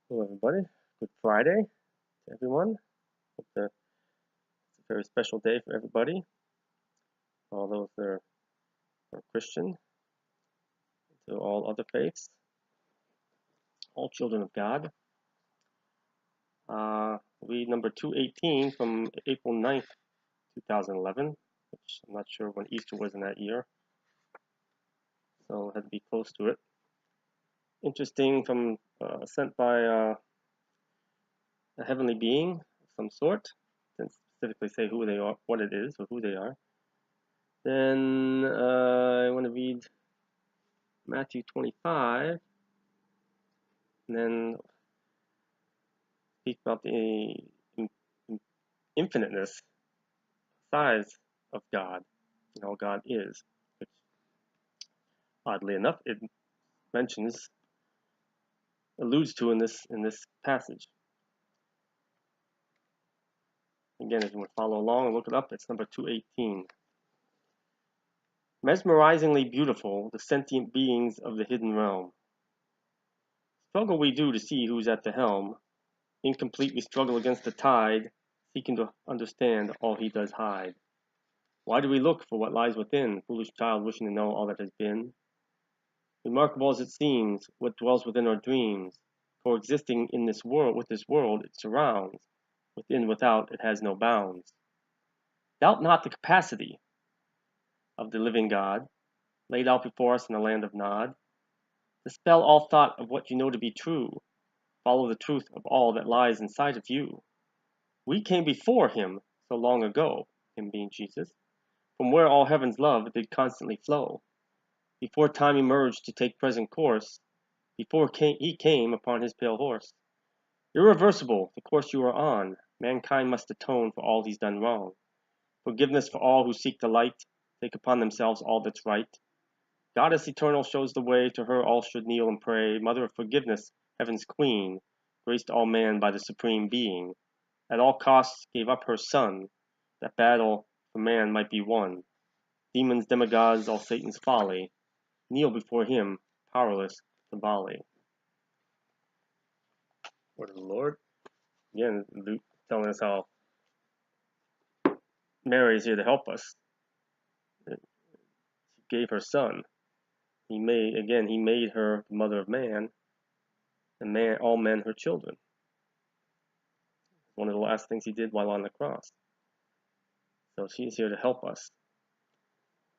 Hello, everybody. Good Friday to everyone. Hope that it's a very special day for everybody. All those that are Christian, to all other faiths, all children of God. Read number 218 from April 9th, 2011, which I'm not sure when Easter was in that year, so it had to be close to it. Interesting, from sent by a heavenly being of some sort. Didn't specifically say who they are, what it is, or who they are. Then I want to read Matthew 25, and then speak about the infiniteness, size of God, and how God is, which, oddly enough, it mentions, alludes to in this passage. Again, if you want to follow along and look it up, it's number 218. Mesmerizingly beautiful, the sentient beings of the hidden realm. Struggle we do to see who's at the helm. Incomplete we struggle against the tide, seeking to understand all he does hide. Why do we look for what lies within, foolish child wishing to know all that has been? Remarkable as it seems, what dwells within our dreams, coexisting in this world with this world it surrounds, within without it has no bounds. Doubt not the capacity of the living God, laid out before us in the land of Nod. Dispel all thought of what you know to be true. Follow the truth of all that lies inside of you. We came before him so long ago, him being Jesus, from where all heaven's love did constantly flow. Before time emerged to take present course, before he came upon his pale horse. Irreversible, the course you are on, mankind must atone for all he's done wrong. Forgiveness for all who seek the light, take upon themselves all that's right. Goddess eternal shows the way, to her all should kneel and pray. Mother of forgiveness, heaven's queen, graced all man by the supreme being. At all costs gave up her son, that battle for man might be won. Demons, demigods, all Satan's folly, kneel before him, powerless to volley. Word of the Lord. Again, Luke telling us how Mary is here to help us. She gave her son. He made her the mother of man, and all men her children. One of the last things he did while on the cross. So she is here to help us.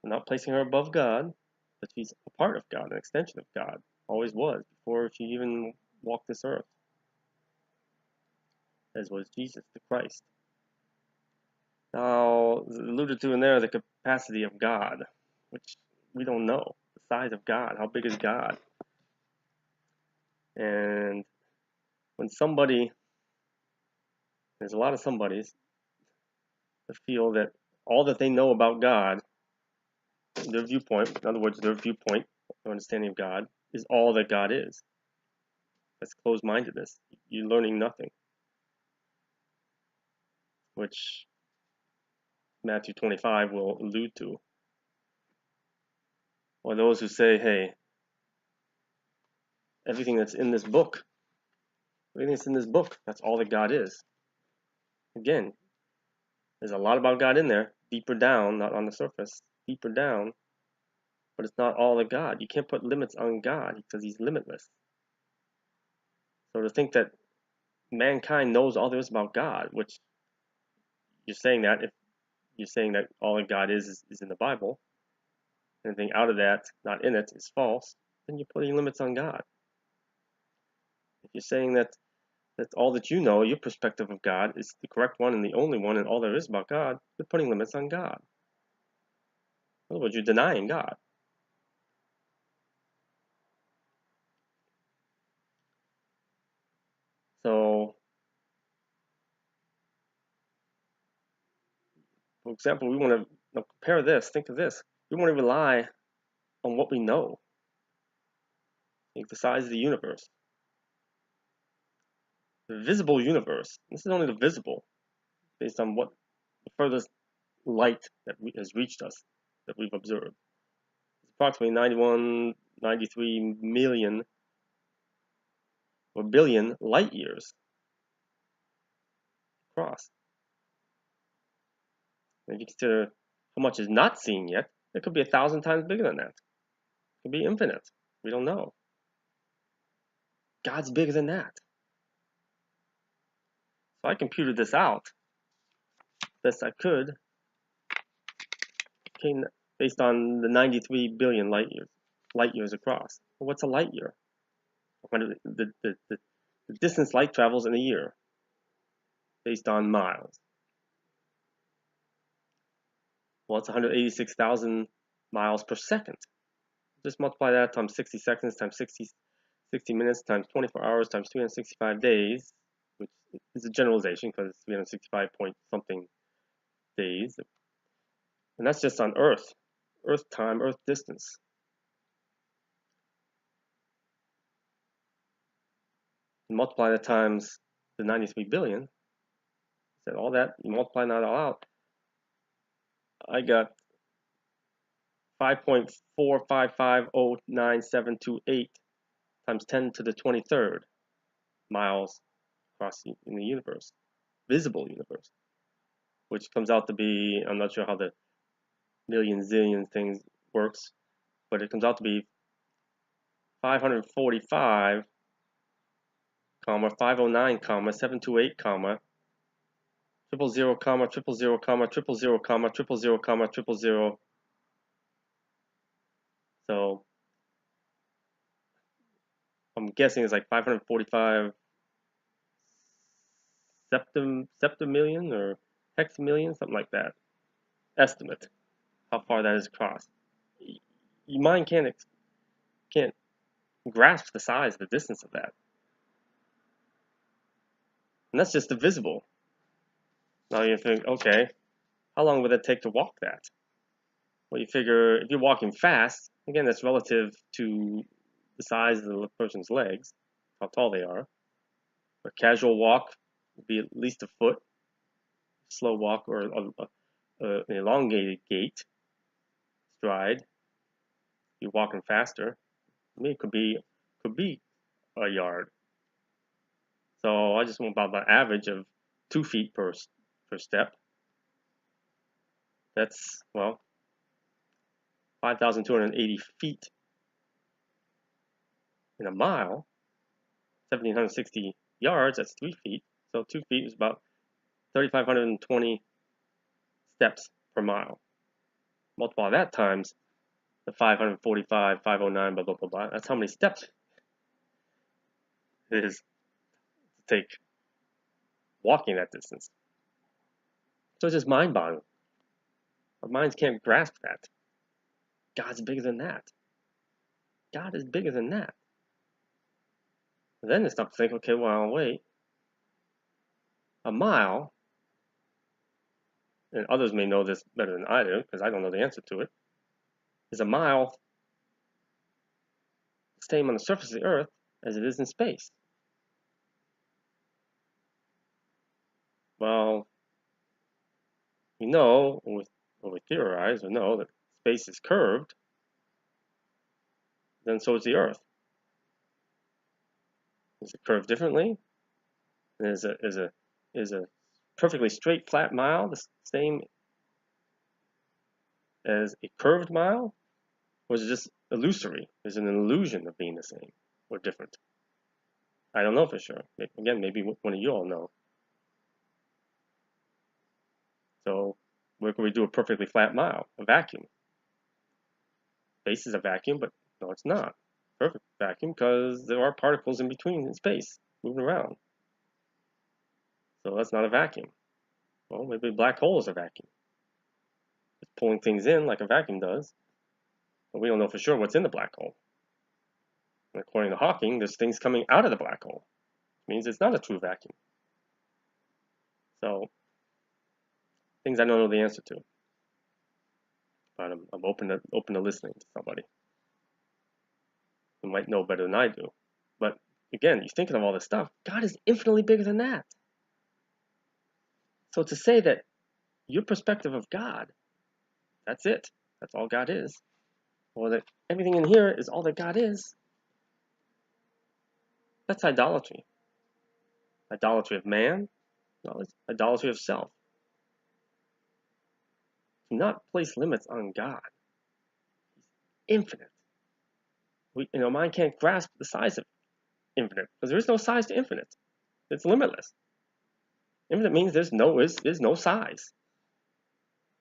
We're not placing her above God, but she's a part of God, an extension of God. Always was, before she even walked this earth. As was Jesus the Christ. Now, alluded to in there, the capacity of God, which we don't know. The size of God, how big is God? And when there's a lot of somebodies that feel that all that they know about God, their viewpoint, in other words, their viewpoint, their understanding of God, is all that God is. That's closed-mindedness. You're learning nothing. Which Matthew 25 will allude to. Or those who say, hey, everything that's in this book, that's all that God is. Again, there's a lot about God in there, deeper down, not on the surface, deeper down, but it's not all of God. You can't put limits on God because he's limitless. So to think that mankind knows all there is about God, which you're saying that if you're saying that all that God is in the Bible, anything out of that, not in it, is false, then you're putting limits on God. If you're saying that all that you know, your perspective of God, is the correct one and the only one and all there is about God, you're putting limits on God. In other words, you're denying God. So, for example, we want to compare this, think of this. We want to rely on what we know. Think the size of the universe. The visible universe, this is only the visible, based on what the furthest light that has reached us, that we've observed. It's approximately 91, 93 million or billion light years across. And if you consider how much is not seen yet, it could be 1,000 times bigger than that. It could be infinite. We don't know. God's bigger than that. So I computed this out best I could, based on the 93 billion light years across. Well, what's a light year? The distance light travels in a year, based on miles. Well, it's 186,000 miles per second. Just multiply that times 60 seconds times 60 minutes times 24 hours times 365 days, which is a generalization because it's 365 point something days. And that's just on Earth. Earth time, Earth distance. And multiply that times the 93 billion. Said all that, you multiply that all out, I got 5.4550978 times 10 to the 23rd miles across in the universe, visible universe, which comes out to be, I'm not sure how the million zillion things works, but it comes out to be 545, 509, 728, 000, 000, 000, 000, 000, 000, 000. So I'm guessing it's like 545 septimillion or hexamillion, something like that. Estimate how far that is across. Your mind can't grasp the size, the distance of that. And that's just the visible. Now you think, okay, how long would it take to walk that? Well, you figure if you're walking fast, again, that's relative to the size of the person's legs, how tall they are. A casual walk would be at least a foot. Slow walk or an elongated gait, stride. You're walking faster. I mean, it could be a yard. So I just went about the average of 2 feet per step. That's, well, 5,280 feet in a mile. 1,760 yards, that's 3 feet. So 2 feet is about 3,520 steps per mile. Multiply that times the 545, 509, blah, blah, blah, blah. That's how many steps it is to take walking that distance. So it's just mind-boggling. Our minds can't grasp that. God's bigger than that. God is bigger than that. And then they stop to think, okay, well, wait. A mile, and others may know this better than I do, because I don't know the answer to it, is a mile the same on the surface of the Earth as it is in space. Well, we know, or we theorize, we know that space is curved, then so is the Earth. Is it curved differently? Is a perfectly straight, flat mile the same as a curved mile? Or is it just illusory? Is it an illusion of being the same or different? I don't know for sure. Again, maybe one of you all know. So where can we do a perfectly flat mile? A vacuum. Space is a vacuum, but no, it's not. Perfect vacuum because there are particles in between in space moving around. So that's not a vacuum. Well, maybe a black hole is a vacuum. It's pulling things in like a vacuum does, but we don't know for sure what's in the black hole. And according to Hawking, there's things coming out of the black hole. It means it's not a true vacuum. So, things I don't know the answer to. But I'm open to listening to somebody who might know better than I do. But again, you're thinking of all this stuff. God is infinitely bigger than that. So to say that your perspective of God, that's it. That's all God is. Or that everything in here is all that God is. That's idolatry. Idolatry of man, no, it's idolatry of self. Do not place limits on God. He's infinite. Our mind can't grasp the size of infinite because there is no size to infinite. It's limitless. Infinite means there's no size.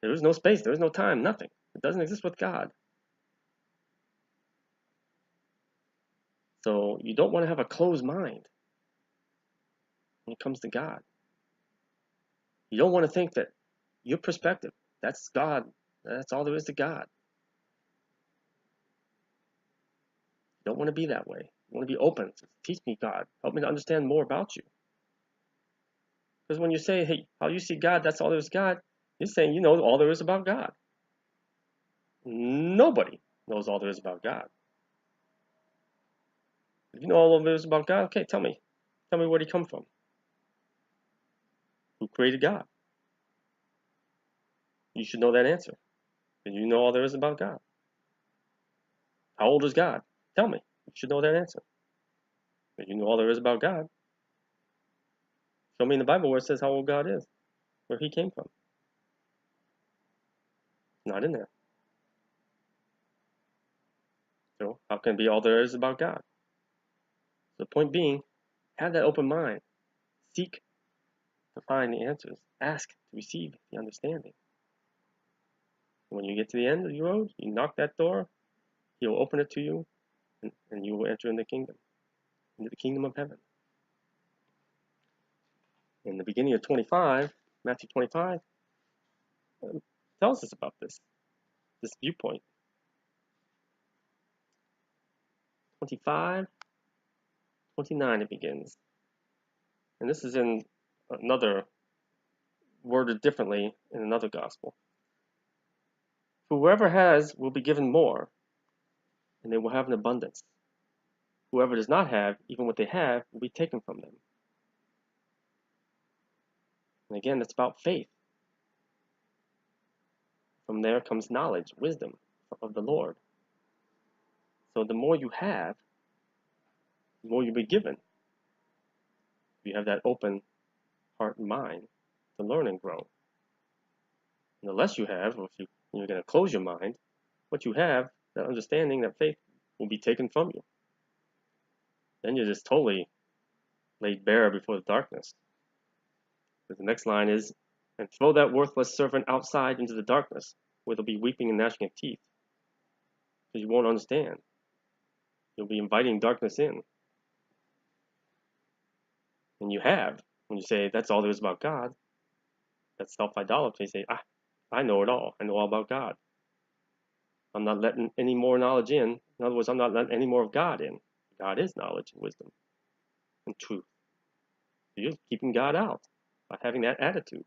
There is no space. There is no time. Nothing. It doesn't exist with God. So you don't want to have a closed mind when it comes to God. You don't want to think that your perspective, that's God. That's all there is to God. You don't want to be that way. You want to be open. Teach me, God. Help me to understand more about you. Because when you say, hey, how you see God, that's all there is to God, you're saying you know all there is about God. Nobody knows all there is about God. If you know all there is about God, okay, tell me. Tell me where did he come from? Who created God? You should know that answer. And you know all there is about God. How old is God? Tell me. You should know that answer. And you know all there is about God. Show me in the Bible where it says how old God is, where he came from. Not in there. So how can it be all there is about God? The point being, have that open mind. Seek to find the answers. Ask to receive the understanding. When you get to the end of your road, you knock that door, he will open it to you, and you will enter in the kingdom, into the kingdom of heaven. In the beginning of 25, Matthew 25, tells us about this viewpoint. 25, 29 it begins. And this is in another, worded differently in another gospel. Whoever has will be given more, and they will have an abundance. Whoever does not have, even what they have, will be taken from them. And again, it's about faith. From there comes knowledge, wisdom of the Lord. So the more you have, the more you'll be given. If you have that open heart and mind to learn and grow. And the less you have, or if you're going to close your mind, what you have, that understanding, that faith, will be taken from you. Then you're just totally laid bare before the darkness. But the next line is, and throw that worthless servant outside into the darkness, where there'll be weeping and gnashing of teeth. Because you won't understand. You'll be inviting darkness in. And you have, when you say, that's all there is about God, that's self-idolatry. You say, I know it all. I know all about God. I'm not letting any more knowledge in. In other words, I'm not letting any more of God in. God is knowledge and wisdom and truth. So you're keeping God out by having that attitude.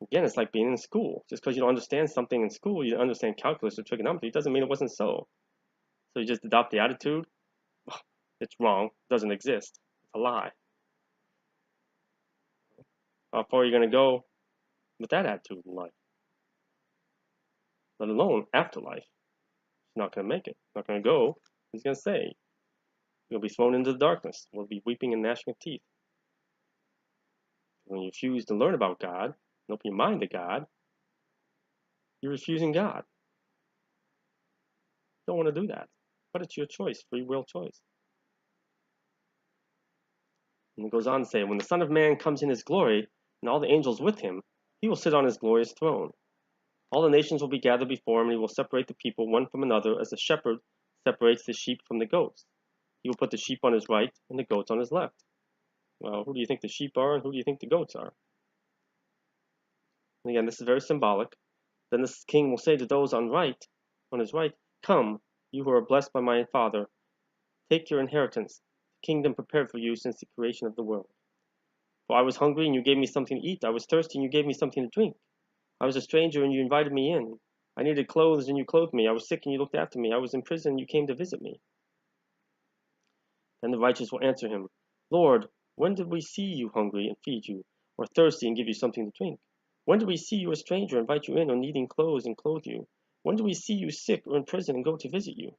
Again, it's like being in school. Just because you don't understand something in school, you don't understand calculus or trigonometry, it doesn't mean it wasn't so. So you just adopt the attitude, it's wrong, it doesn't exist, it's a lie. How far are you going to go with that attitude in life? Let alone afterlife. It's not going to make it. It's not going to go. He's going to say, you'll be thrown into the darkness. We'll be weeping and gnashing of teeth. When you refuse to learn about God, and open your mind to God, you're refusing God. You don't want to do that. But it's your choice, free will choice. And it goes on to say, when the Son of Man comes in his glory, and all the angels with him, he will sit on his glorious throne. All the nations will be gathered before him, and he will separate the people one from another, as a shepherd separates the sheep from the goats. He will put the sheep on his right, and the goats on his left. Well, who do you think the sheep are, and who do you think the goats are? And again, this is very symbolic. Then the king will say to those on his right, come, you who are blessed by my Father, take your inheritance, the kingdom prepared for you since the creation of the world. For I was hungry, and you gave me something to eat. I was thirsty, and you gave me something to drink. I was a stranger, and you invited me in. I needed clothes, and you clothed me. I was sick, and you looked after me. I was in prison, and you came to visit me. Then the righteous will answer him, Lord, when did we see you hungry and feed you, or thirsty and give you something to drink? When did we see you a stranger, invite you in, or needing clothes and clothe you? When did we see you sick or in prison and go to visit you?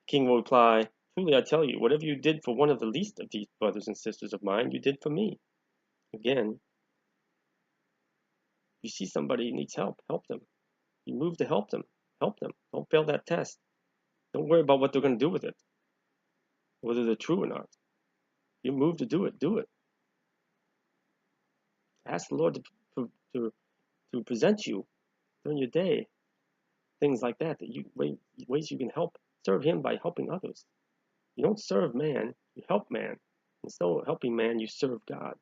King will reply, "Truly I tell you, whatever you did for one of the least of these brothers and sisters of mine, you did for me." Again, you see somebody needs help, help them. You move to help them, help them. Don't fail that test. Don't worry about what they're going to do with it, whether they're true or not. You move to do it, do it. Ask the Lord to present you during your day things like that, ways you can help serve Him by helping others. You don't serve man, you help man. And so helping man, you serve God.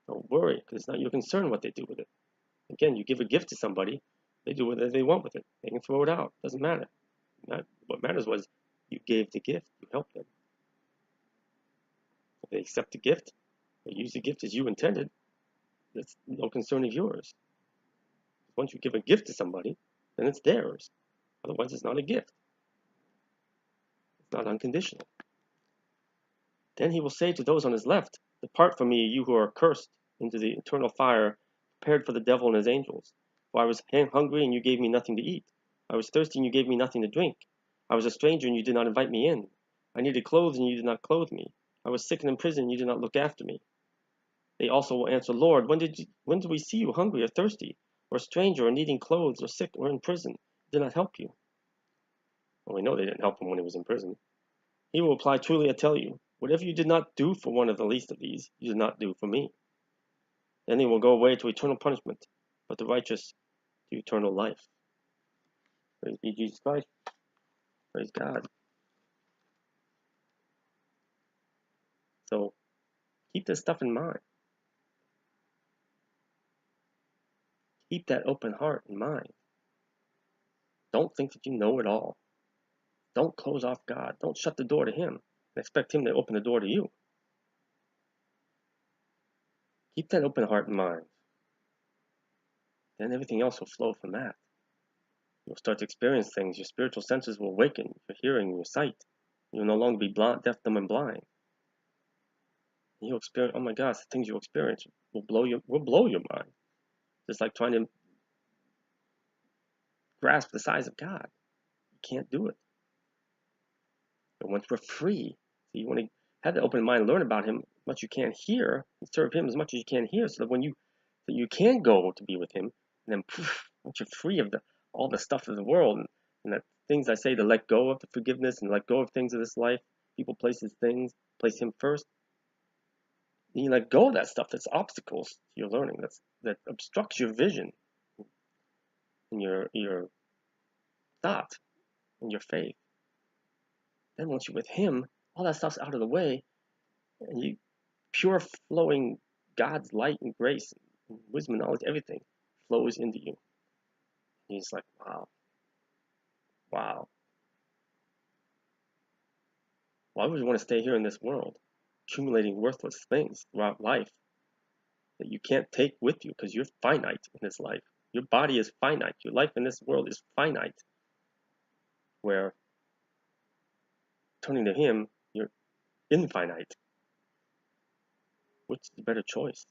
Don't worry, because it's not your concern what they do with it. Again, you give a gift to somebody, they do whatever they want with it. They can throw it out. Doesn't matter. What matters was you gave the gift, you helped them. If they accept the gift, or use the gift as you intended, that's no concern of yours. Once you give a gift to somebody, then it's theirs. Otherwise, it's not a gift. It's not unconditional. Then he will say to those on his left, "Depart from me, you who are cursed, into the eternal fire prepared for the devil and his angels. For I was hungry, and you gave me nothing to eat. I was thirsty, and you gave me nothing to drink. I was a stranger, and you did not invite me in. I needed clothes, and you did not clothe me. I was sick and in prison, and you did not look after me." They also will answer, "Lord, when did we see you hungry or thirsty, or a stranger, or needing clothes, or sick, or in prison? Did not help you?" Well, we know they didn't help him when he was in prison. He will reply, "Truly I tell you, whatever you did not do for one of the least of these, you did not do for me." Then they will go away to eternal punishment, but the righteous to eternal life. Praise be Jesus Christ. Praise God. So keep this stuff in mind. Keep that open heart in mind. Don't think that you know it all. Don't close off God. Don't shut the door to Him and expect Him to open the door to you. Keep that open heart in mind. Then everything else will flow from that. You'll start to experience things. Your spiritual senses will awaken. Your hearing, your sight. You'll no longer be deaf, dumb, and blind. You'll experience. Oh my gosh, the things you'll experience will blow your mind. Just like trying to grasp the size of God. You can't do it. But once we're free, so you want to have the open mind, and learn about Him as much as you can hear, and serve Him as much as you can hear, so that when you can go to be with Him, and then poof, once you're free of all the stuff of the world and the things I say to let go of, the forgiveness and let go of things of this life, people, places, things, place Him first. And you let go of that stuff that's obstacles to your learning, that obstructs your vision and your thought and your faith. Then once you're with Him, all that stuff's out of the way, and you pure flowing God's light and grace and wisdom and knowledge, everything flows into you. And you're just like, wow. Why would you want to stay here in this world, accumulating worthless things throughout life that you can't take with you because you're finite in this life? Your body is finite. Your life in this world is finite. Where turning to Him, you're infinite. Which is the better choice?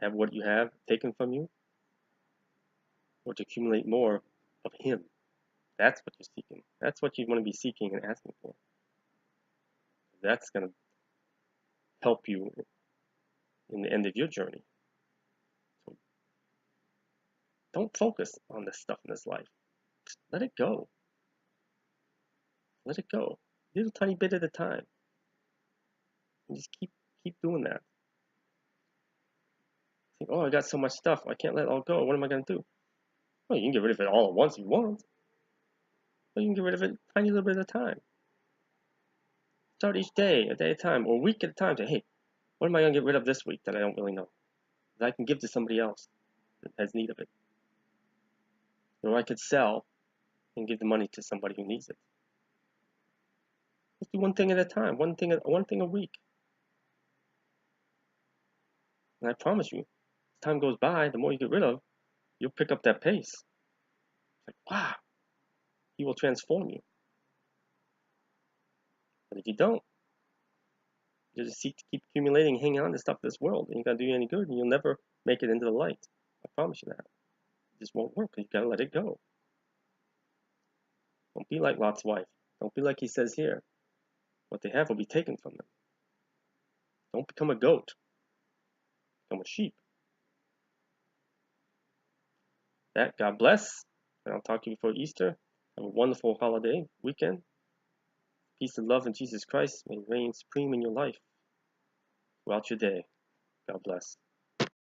Have what you have taken from you, or to accumulate more of Him? That's what you're seeking. That's what you want to be seeking and asking for. That's going to help you in the end of your journey. So don't focus on this stuff in this life. Just let it go. Let it go. A little tiny bit at a time. And just keep doing that. Think, oh, I got so much stuff. I can't let it all go. What am I going to do? Well, you can get rid of it all at once if you want. But you can get rid of it a tiny little bit at a time. Start each day, a day at a time, or a week at a time. Say, hey, what am I going to get rid of this week that I don't really know? That I can give to somebody else that has need of it. Or I could sell and give the money to somebody who needs it. Just do one thing at a time, one thing a week. And I promise you, as time goes by, the more you get rid of, you'll pick up that pace. It's like, wow, He will transform you. But if you don't, You just seek to keep accumulating, hanging on to stuff in this world. It ain't gonna do you any good, and you'll never make it into the light. I promise you that. It just won't work. You gotta let it go. Don't be like Lot's wife. Don't be like he says here. What they have will be taken from them. Don't become a goat. Become a sheep. That, God bless. And I'll talk to you before Easter. Have a wonderful holiday weekend. Peace and love in Jesus Christ may reign supreme in your life throughout your day. God bless.